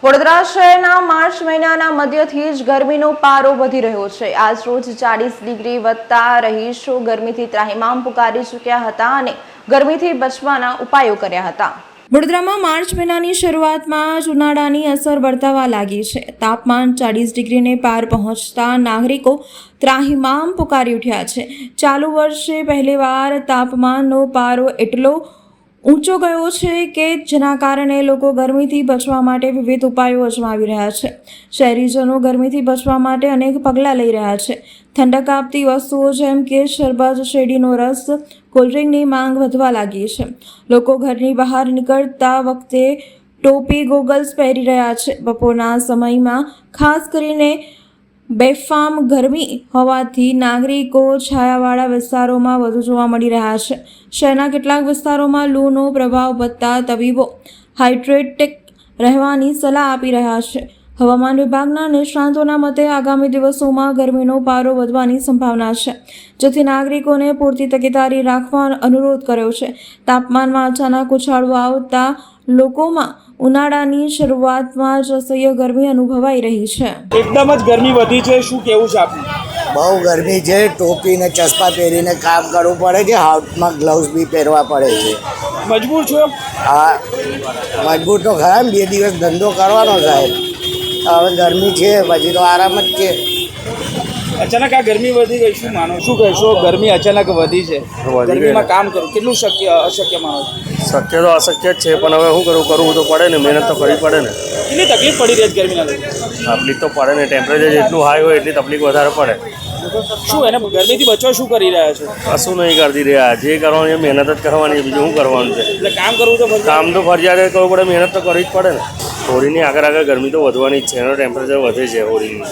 વડોદરા શહેરના માર્ચ મહિનાના મધ્યથી જ ગરમીનો પારો વધી રહ્યો છે। આજ રોજ 40 ડિગ્રી વધતા રહીશો ગરમીથી ત્રાહિમામ પુકારી ચૂક્યા હતા અને ગરમીથી બચવાના ઉપાયો કર્યા હતા। વડોદરામાં માર્ચ મહિનાની શરૂઆતમાં જ ઉનાળાની અસર વર્તાવા લાગી છે। તાપમાન 40 ડિગ્રીને પાર પહોંચતા નાગરિકો ત્રાહિમામ પુકારી ઉઠ્યા છે। ચાલુ વર્ષે પહેલીવાર તાપમાનનો પારો એટલો ઊંચો ગયો છે કે જેના કારણે લોકો ગરમીથી બચવા માટે વિવિધ ઉપાયો અજમાવી રહ્યા છે। શહેરીજનો ગરમીથી બચવા માટે અનેક પગલાં લઈ રહ્યા છે। ઠંડક આપતી વસ્તુઓ જેમ કે શરબત, શેરડીનો રસ, કોલ્ડ્રિંકની માંગ વધવા લાગી છે। લોકો ઘરની બહાર નીકળતા વખતે ટોપી, ગોગલ્સ પહેરી રહ્યા છે। બપોરના સમયમાં ખાસ કરીને બેફામ ગરમી હોવાથી નાગરિકો છાયાવાળા વિસ્તારોમાં વધુ જોવા મળી રહ્યા છે। શહેરના કેટલાક વિસ્તારોમાં લૂનો પ્રભાવ વધતા તબીબો હાઇડ્રેટેડ રહેવાની સલાહ આપી રહ્યા છે। હવામાન વિભાગના નિષ્ણાતોના મતે આગામી દિવસોમાં ગરમીનો પારો વધવાની સંભાવના છે, જેથી નાગરિકોને પૂરતી તકેદારી રાખવા અનુરોધ કર્યો છે। તાપમાનમાં અચાનક ઉછાળો આવતા લોકોમાં ઉનાળાની શરૂઆતમાં જ અસહ્ય ગરમી અનુભવાઈ રહી છે। એકદમ જ ગરમી વધી છે, શું કેવું છે આપનું? બહુ ગરમી છે। ટોપી ને ચશ્મા પહેરીને કામ કરવું પડે છે। હાથમાં ગ્લવ્સ બી પહેરવા પડે છે। મજબૂર છો? હા, મજબૂર તો ખરા ને, 2 દિવસ ધંધો કરવાનો સાહેબ। હવે ગરમી છે, પછી તો આરામ જ છે। અચાનક આ ગરમી વધી ગઈ, શું માનો, શું કહેશો? ગરમી અચાનક વધી છે, ગરમીમાં કામ કરવું કેટલું અશક્ય માનો? શક્ય તો અશક્ય જ છે, પણ હવે શું કરવું તો પડે ને, મહેનત તો કરવી પડે ને। કેટલી તકલીફ પડી રહી છે ગરમીના લીધે? તકલીફ તો પડે ને, ટેમ્પરેચર જેટલું હાઈ હોય એટલી તકલીફ વધારે પડે। શું એને ગરમીથી બચવા શું કરી રહ્યા છો? કશું નહીં કરતી રહ્યા, જે કરવાનું એ મહેનત જ કરવાની, બીજું શું કરવાનું છે? એટલે કામ કરવું તો કામ તો ફરજિયાત કરવું પડે, મહેનત તો કરવી જ પડે ને। હોળીની આગળ ગરમી તો વધવાની જ છે, એનો ટેમ્પરેચર વધે છે હોળીની.